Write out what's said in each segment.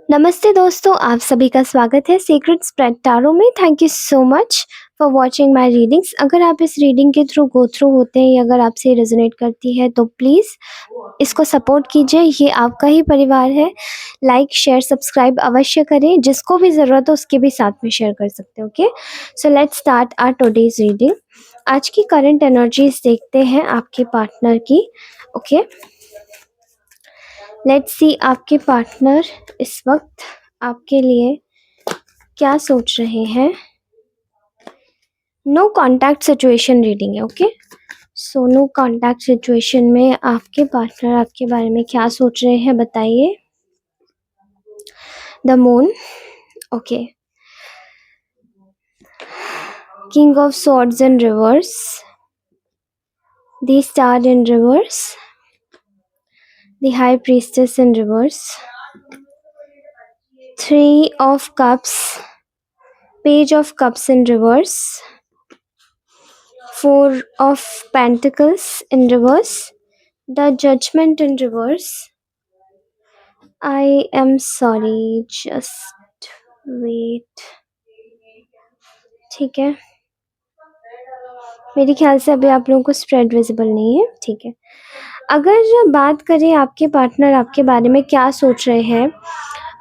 नमस्ते दोस्तों, आप सभी का स्वागत है सीक्रेट स्प्रेड टारो में। Thank you so much for watching my readings. अगर आप इस रीडिंग के थ्रू गो थ्रू होते हैं या अगर आपसे रेजोनेट करती है तो प्लीज़ इसको सपोर्ट कीजिए। ये आपका ही परिवार है। लाइक शेयर सब्सक्राइब अवश्य करें। जिसको भी ज़रूरत हो उसके भी साथ में शेयर कर सकते हैं। Okay, so let's start our today's reading. आज की करंट एनर्जीज देखते हैं आपके पार्टनर की। ओके, लेट्स सी आपके पार्टनर इस वक्त आपके लिए क्या सोच रहे हैं। नो कॉन्टैक्ट सिचुएशन रीडिंग है। Okay, so no contact situation में आपके पार्टनर आपके बारे में क्या सोच रहे हैं बताइए। The moon, okay, king of swords in reverse, the star in reverse, the high priestess in reverse, three of cups, page of cups in reverse, four of pentacles in reverse, the judgment in reverse. I am sorry, just wait. ठीक है, मेरे ख्याल से अभी आप लोगों को spread visible नहीं है। ठीक है, अगर बात करें आपके पार्टनर आपके बारे में क्या सोच रहे हैं,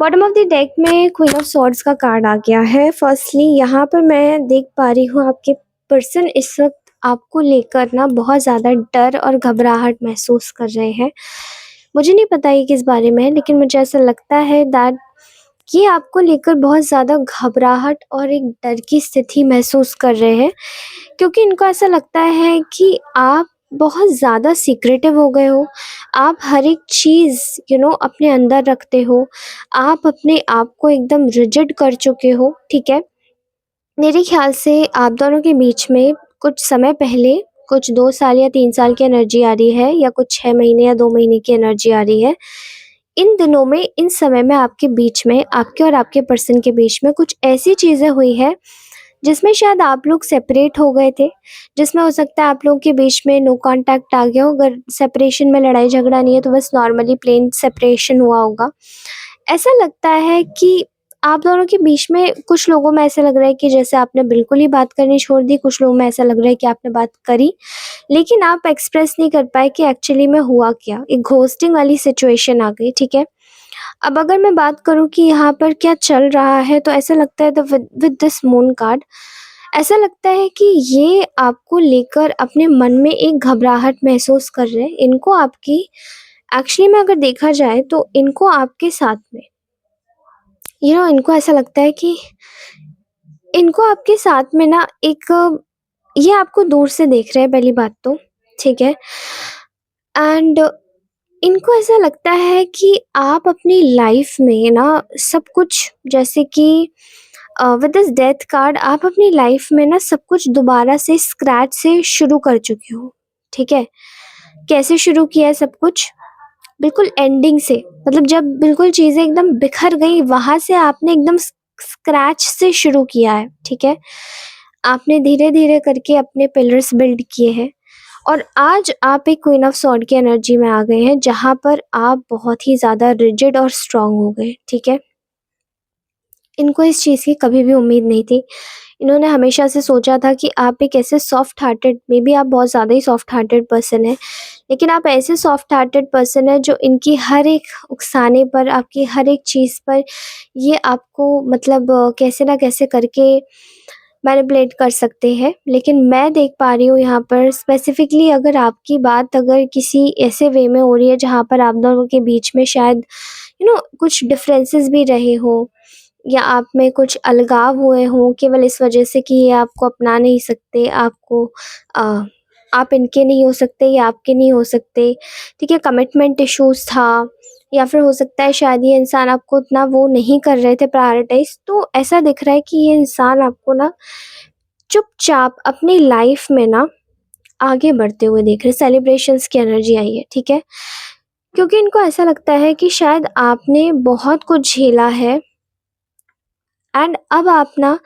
बॉटम ऑफ द डेक में क्वीन ऑफ सॉर्ड्स का कार्ड आ गया है। फर्स्टली यहाँ पर मैं देख पा रही हूँ आपके पर्सन इस वक्त आपको लेकर ना बहुत ज़्यादा डर और घबराहट महसूस कर रहे हैं। मुझे नहीं पता ये किस बारे में है, लेकिन मुझे ऐसा लगता है दैट ये आपको लेकर बहुत ज़्यादा घबराहट और एक डर की स्थिति महसूस कर रहे हैं, क्योंकि इनको ऐसा लगता है कि आप बहुत ज़्यादा सीक्रेटिव हो गए हो। आप हर एक चीज़ अपने अंदर रखते हो। आप अपने आप को एकदम रिजिड कर चुके हो। ठीक है, मेरे ख्याल से आप दोनों के बीच में कुछ समय पहले कुछ 2 साल या 3 साल की एनर्जी आ रही है, या कुछ 6 महीने या 2 महीने की एनर्जी आ रही है। इन दिनों में, इन समय में आपके बीच में, आपके और आपके पर्सन के बीच में कुछ ऐसी चीज़ें हुई है जिसमें शायद आप लोग सेपरेट हो गए थे, जिसमें हो सकता है आप लोगों के बीच में नो कांटेक्ट आ गया हो। अगर सेपरेशन में लड़ाई झगड़ा नहीं है तो बस नॉर्मली प्लेन सेपरेशन हुआ होगा। ऐसा लगता है कि आप दोनों के बीच में कुछ लोगों में ऐसा लग रहा है कि जैसे आपने बिल्कुल ही बात करनी छोड़ दी, कुछ लोगों में ऐसा लग रहा है कि आपने बात करी लेकिन आप एक्सप्रेस नहीं कर पाए कि एक्चुअली में हुआ क्या। एक घोस्टिंग वाली सिचुएशन आ गई। ठीक है, अब अगर मैं बात करूँ कि यहाँ पर क्या चल रहा है, तो ऐसा लगता है विद दिस मून कार्ड ऐसा लगता है कि ये आपको लेकर अपने मन में एक घबराहट महसूस कर रहे हैं। इनको आपकी एक्चुअली में अगर देखा जाए तो इनको आपके साथ में इनको ऐसा लगता है कि इनको आपके साथ में ना एक ये आपको दूर से देख रहे हैं पहली बात तो। ठीक है, एंड इनको ऐसा लगता है कि आप अपनी लाइफ में ना सब कुछ, जैसे कि विद दिस डेथ कार्ड आप अपनी लाइफ में ना सब कुछ दोबारा से स्क्रैच से शुरू कर चुके हो। ठीक है, कैसे शुरू किया है सब कुछ? बिल्कुल एंडिंग से, मतलब जब बिल्कुल चीज़ें एकदम बिखर गई वहाँ से आपने एकदम स्क्रैच से शुरू किया है। ठीक है, आपने धीरे धीरे करके अपने पिलर्स बिल्ड किए हैं और आज आप एक क्वीन ऑफ सॉर्ड की एनर्जी में आ गए हैं, जहाँ पर आप बहुत ही ज़्यादा रिजिड और स्ट्रांग हो गए। ठीक है, इनको इस चीज़ की कभी भी उम्मीद नहीं थी। इन्होंने हमेशा से सोचा था कि आप एक ऐसे सॉफ्ट हार्टेड, मे बी आप बहुत ज़्यादा ही सॉफ्ट हार्टेड पर्सन है, लेकिन आप ऐसे सॉफ्ट हार्टेड पर्सन है जो इनकी हर एक उकसाने पर, आपकी हर एक चीज़ पर ये आपको मतलब कैसे ना कैसे करके मैनिपुलेट कर सकते हैं। लेकिन मैं देख पा रही हूँ यहाँ पर स्पेसिफिकली, अगर आपकी बात अगर किसी ऐसे वे में हो रही है जहाँ पर आप दोनों के बीच में शायद कुछ डिफरेंसेस भी रहे हो, या आप में कुछ अलगाव हुए हों केवल इस वजह से कि ये आपको अपना नहीं सकते, आपको आप इनके नहीं हो सकते या आपके नहीं हो सकते। ठीक है, कमिटमेंट इश्यूज था, या फिर हो सकता है शायद ये इंसान आपको उतना वो नहीं कर रहे थे प्रायोरिटाइज। तो ऐसा दिख रहा है कि ये इंसान आपको ना चुपचाप अपनी लाइफ में ना आगे बढ़ते हुए देख रहे। सेलिब्रेशंस की एनर्जी आई है। ठीक है, क्योंकि इनको ऐसा लगता है कि शायद आपने बहुत कुछ झेला है एंड अब आप ना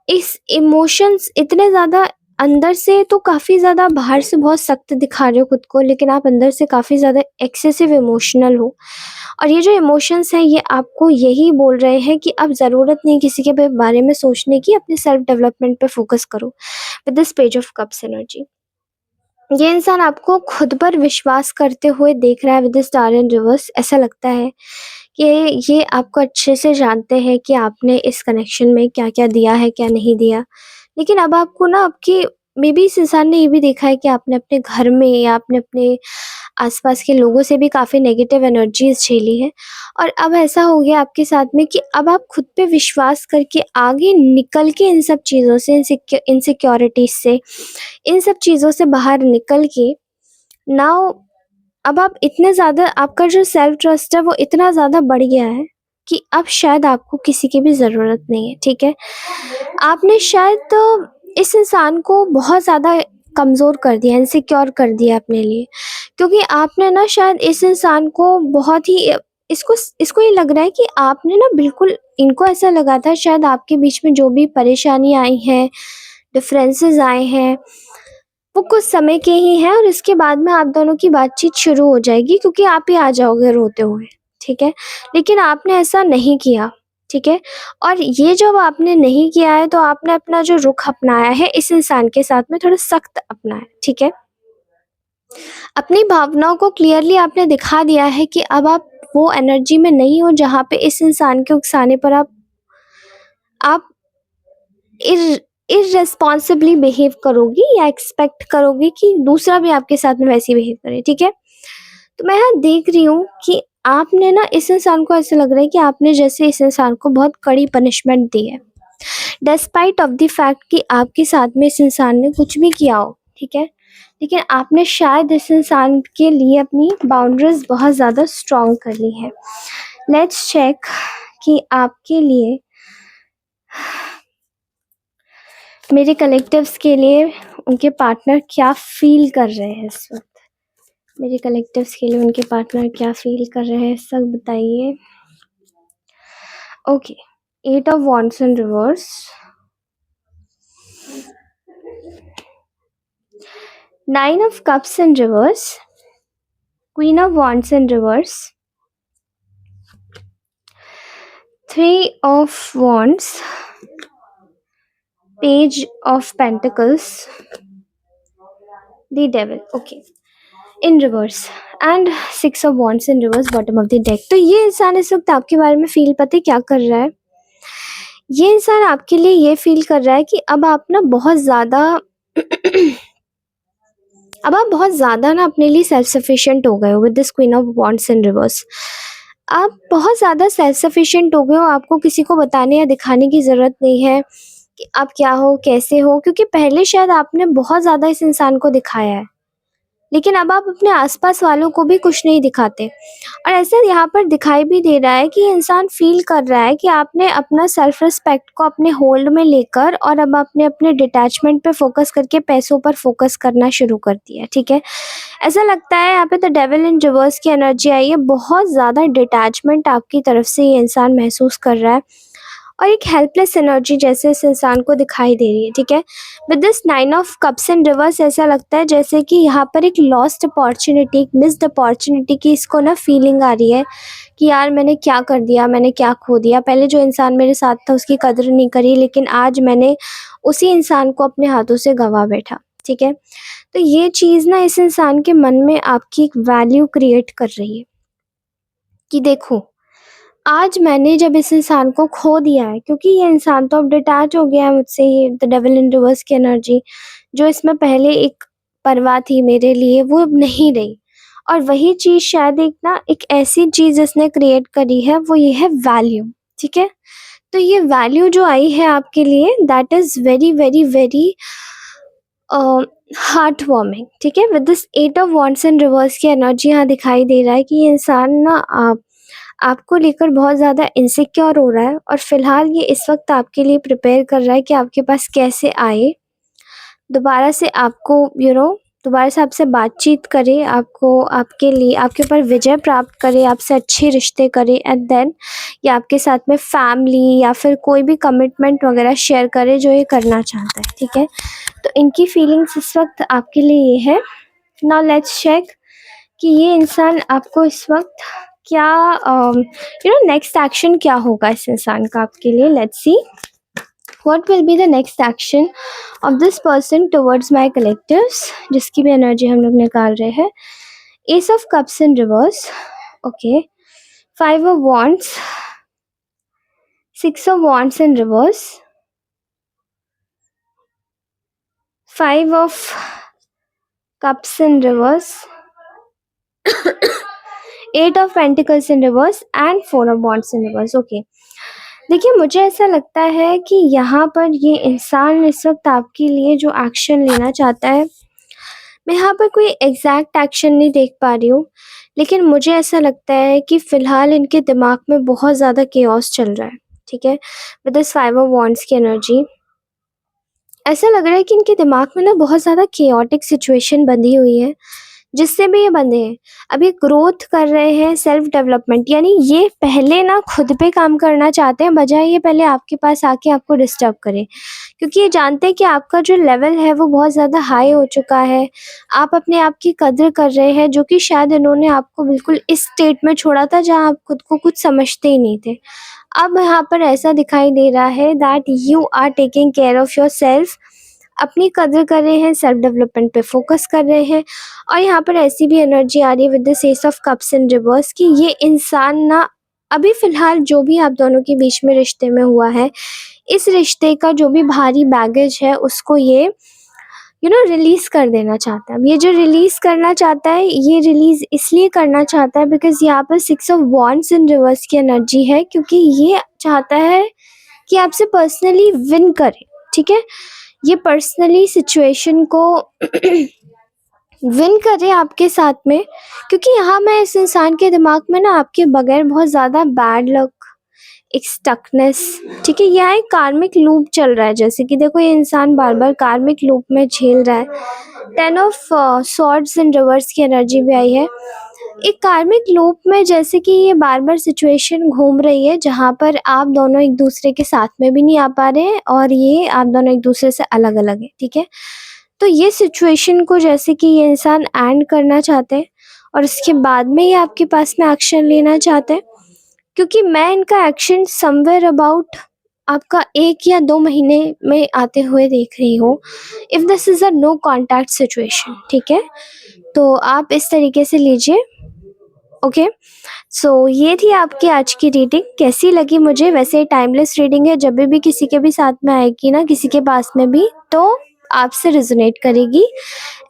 इस इमोशंस इतने ज़्यादा अंदर से तो काफ़ी ज़्यादा बाहर से बहुत सख्त दिखा रहे हो खुद को, लेकिन आप अंदर से काफ़ी ज़्यादा एक्सेसिव इमोशनल हो। और ये जो इमोशंस हैं ये आपको यही बोल रहे हैं कि अब ज़रूरत नहीं किसी के बारे में सोचने की, अपने सेल्फ डेवलपमेंट पे फोकस करो। With this page of cups energy, ये इंसान आपको खुद पर विश्वास करते हुए देख रहा है with the star in reverse. ऐसा लगता है कि ये आपको अच्छे से जानते हैं कि आपने इस कनेक्शन में क्या-क्या दिया है, क्या नहीं दिया। लेकिन अब आपको ना आपकी मे बी इस इंसान ने ये भी देखा है कि आपने अपने घर में या आपने अपने आस-पास के लोगों से भी काफ़ी नेगेटिव एनर्जीज़ झेली हैं, और अब ऐसा हो गया आपके साथ में कि अब आप खुद पे विश्वास करके आगे निकल के इन सब चीज़ों से, इनसिक्योरिटीज़ से, इन सब चीज़ों से बाहर निकल के नाउ अब आप इतने ज़्यादा, आपका जो सेल्फ ट्रस्ट है वो इतना ज़्यादा बढ़ गया है कि अब शायद आपको किसी की भी ज़रूरत नहीं है, ठीक है? आपने शायद इस इंसान को बहुत ज़्यादा कमज़ोर कर दिया, इनसिक्योर कर दिया अपने लिए, क्योंकि आपने ना शायद इस इंसान को बहुत ही इसको ये लग रहा है कि आपने ना बिल्कुल, इनको ऐसा लगा था शायद आपके बीच में जो भी परेशानी आई है, डिफरेंसेस आए हैं, वो कुछ समय के ही हैं और इसके बाद में आप दोनों की बातचीत शुरू हो जाएगी क्योंकि आप ही आ जाओगे रोते हुए, ठीक है? लेकिन आपने ऐसा नहीं किया, ठीक है? और ये जब आपने नहीं किया है तो आपने अपना जो रुख अपनाया है इस इंसान के साथ में थोड़ा सख्त अपनाया, ठीक है? अपनी भावनाओं को क्लियरली आपने दिखा दिया है कि अब आप वो एनर्जी में नहीं हो जहाँ पे इस इंसान के उकसाने पर आप इर इर्रेस्पॉन्सिबली बिहेव करोगी या एक्सपेक्ट करोगी कि दूसरा भी आपके साथ में वैसे ही बिहेव करे, ठीक है? तो मैं यहाँ देख रही हूँ कि आपने ना इस इंसान को, ऐसा लग रहा है कि आपने जैसे इस इंसान को बहुत कड़ी पनिशमेंट दी है, डिस्पाइट ऑफ द फैक्ट कि आपके साथ में इस इंसान ने कुछ भी किया हो, ठीक है? लेकिन आपने शायद इस इंसान के लिए अपनी बाउंड्रीज बहुत ज़्यादा स्ट्रॉन्ग कर ली है। लेट्स चेक कि आपके लिए, मेरे कलेक्टिव्स के लिए उनके पार्टनर क्या फील कर रहे हैं इस वक्त। मेरे कलेक्टिव्स के लिए उनके पार्टनर क्या फील कर रहे हैं सब बताइए। Okay, 8 of wands in reverse, 9 of cups in reverse, queen of wands in reverse, 3 of wands, page of pentacles, the devil, okay, in reverse, and 6 of wands in reverse bottom of the deck. तो ये इंसान इस वक्त आपके बारे में feel, पता है क्या कर रहा है? ये इंसान आपके लिए ये फील कर रहा है कि अब आप ना बहुत ज़्यादा अब आप बहुत ज़्यादा ना अपने लिए सेल्फ सफिशिएंट हो गए हो with this queen of wands in reverse. आप बहुत ज़्यादा सेल्फ सफिशिएंट हो गए हो, आपको किसी को बताने या दिखाने की ज़रूरत नहीं है कि आप क्या हो, कैसे हो, क्योंकि पहले शायद आपने बहुत ज़्यादा इस इंसान को दिखाया है, लेकिन अब आप अपने आसपास वालों को भी कुछ नहीं दिखाते। और ऐसा यहाँ पर दिखाई भी दे रहा है कि ये इंसान फील कर रहा है कि आपने अपना सेल्फ रिस्पेक्ट को अपने होल्ड में लेकर और अब आपने अपने डिटैचमेंट पे फोकस करके पैसों पर फोकस करना शुरू कर दिया, ठीक है? ऐसा लगता है यहाँ पे द डेविल इन रिवर्स की एनर्जी आई है, बहुत ज़्यादा डिटैचमेंट आपकी तरफ से ये इंसान महसूस कर रहा है और एक हेल्पलेस एनर्जी जैसे इस इंसान को दिखाई दे रही है, ठीक है? With this 9 of cups in reverse ऐसा लगता है जैसे कि यहाँ पर एक लॉस्ट अपॉर्चुनिटी, एक मिस्ड अपॉर्चुनिटी की इसको ना फीलिंग आ रही है कि यार मैंने क्या कर दिया, मैंने क्या खो दिया। पहले जो इंसान मेरे साथ था उसकी कदर नहीं करी, लेकिन आज मैंने उसी इंसान को अपने हाथों से गंवा बैठा, ठीक है? तो ये चीज़ ना इस इंसान के मन में आपकी एक वैल्यू क्रिएट कर रही है कि देखो, आज मैंने जब इस इंसान को खो दिया है, क्योंकि ये इंसान तो अब डिटैच हो गया है मुझसे, ये द डेविल इन रिवर्स की एनर्जी जो इसमें पहले एक परवाह थी मेरे लिए वो अब नहीं रही। और वही चीज़ शायद एक ऐसी चीज़ इसने क्रिएट करी है, वो ये है वैल्यू, ठीक है? तो ये वैल्यू जो आई है आपके लिए, that is very very very heart warming, ठीक है? With this 8 of wands in reverse की एनर्जी यहाँ दिखाई दे रहा है कि ये इंसान ना आपको लेकर बहुत ज़्यादा इनसिक्योर हो रहा है और फिलहाल ये इस वक्त आपके लिए प्रिपेयर कर रहा है कि आपके पास कैसे आए, दोबारा से आपको दोबारा से आपसे बातचीत करे, आपको आपके लिए आपके ऊपर विजय प्राप्त करे, आपसे अच्छे रिश्ते करे एंड देन ये आपके साथ में फैमिली या फिर कोई भी कमिटमेंट वगैरह शेयर करे जो ये करना चाहता है, ठीक है? तो इनकी फीलिंग्स इस वक़्त आपके लिए ये है। नाउ लेट्स चेक कि ये इंसान आपको इस वक़्त क्या नेक्स्ट एक्शन क्या होगा इस इंसान का आपके लिए। Let's see what will be the next action of this person towards my collectives, जिसकी भी एनर्जी हम लोग निकाल रहे हैं। S of cups in reverse, okay, 5 of wands, 6 of wands in reverse, 5 of cups in reverse, 8 of pentacles in reverse and 4 of wands in reverse, okay. देखिए, मुझे ऐसा लगता है कि यहाँ पर ये इंसान इस वक्त आपके लिए जो एक्शन लेना चाहता है, मैं यहाँ पर कोई एग्जैक्ट एक्शन नहीं देख पा रही हूँ, लेकिन मुझे ऐसा लगता है कि फ़िलहाल इनके दिमाग में बहुत ज़्यादा केओस चल रहा है, ठीक है? विद दिस 5 ऑफ wands की एनर्जी ऐसा लग रहा है कि इनके दिमाग में ना बहुत ज़्यादा केओटिक सिचुएशन बंधी हुई है, जिससे भी ये बंधे हैं। अब ये ग्रोथ कर रहे हैं, सेल्फ डेवलपमेंट, यानी ये पहले ना खुद पे काम करना चाहते हैं, बजाय ये पहले आपके पास आके आपको डिस्टर्ब करें, क्योंकि ये जानते हैं कि आपका जो लेवल है वो बहुत ज़्यादा हाई हो चुका है। आप अपने आप की कद्र कर रहे हैं, जो कि शायद इन्होंने आपको बिल्कुल इस स्टेट में छोड़ा था जहाँ आप खुद को कुछ समझते ही नहीं थे। अब यहाँ पर ऐसा दिखाई दे रहा है that you are taking care of yourself, अपनी कद्र कर रहे हैं, सेल्फ डेवलपमेंट पे फोकस कर रहे हैं। और यहाँ पर ऐसी भी एनर्जी आ रही है with this S of cups in reverse कि ये इंसान ना अभी फ़िलहाल जो भी आप दोनों के बीच में रिश्ते में हुआ है, इस रिश्ते का जो भी भारी बैगेज है उसको ये रिलीज़ कर देना चाहता है। अब ये जो रिलीज़ करना चाहता है, ये रिलीज़ इसलिए करना चाहता है बिकॉज़ यहाँ पर 6 ऑफ wands इन रिवर्स की एनर्जी है, क्योंकि ये चाहता है कि आपसे पर्सनली विन करे, ठीक है? ये पर्सनली सिचुएशन को विन करे आपके साथ में, क्योंकि यहाँ मैं इस इंसान के दिमाग में ना आपके बगैर बहुत ज़्यादा बैड लक, एक स्टकनेस, ठीक है? यहाँ एक कार्मिक लूप चल रहा है, जैसे कि देखो ये इंसान बार-बार कार्मिक लूप में झेल रहा है। 10 ऑफ स्वॉर्ड्स इन रिवर्स की एनर्जी भी आई है। एक कार्मिक लूप में जैसे कि ये बार-बार सिचुएशन घूम रही है, जहाँ पर आप दोनों एक दूसरे के साथ में भी नहीं आ पा रहे हैं और ये आप दोनों एक दूसरे से अलग-अलग हैं, ठीक है? तो ये सिचुएशन को जैसे कि ये इंसान एंड करना चाहते हैं और उसके बाद में ये आपके पास में एक्शन लेना चाहते हैं, क्योंकि मैं इनका एक्शन समवेयर अबाउट आपका 1 या 2 महीने में आते हुए देख रही हूँ, if this is a no contact situation, ठीक है? तो आप इस तरीके से लीजिए, ओके? सो ये थी आपकी आज की रीडिंग। कैसी लगी मुझे? वैसे टाइमलेस रीडिंग है, जब भी किसी के भी साथ में आएगी ना, किसी के पास में भी, तो आपसे रेजोनेट करेगी।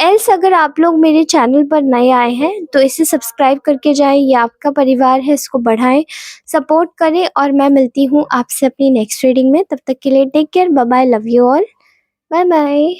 एल्स अगर आप लोग मेरे चैनल पर नए आए हैं तो इसे सब्सक्राइब करके जाएं, ये आपका परिवार है, इसको बढ़ाएं, सपोर्ट करें और मैं मिलती हूँ आपसे अपनी नेक्स्ट रीडिंग में। तब तक के लिए take care, bye bye, love you all, bye bye.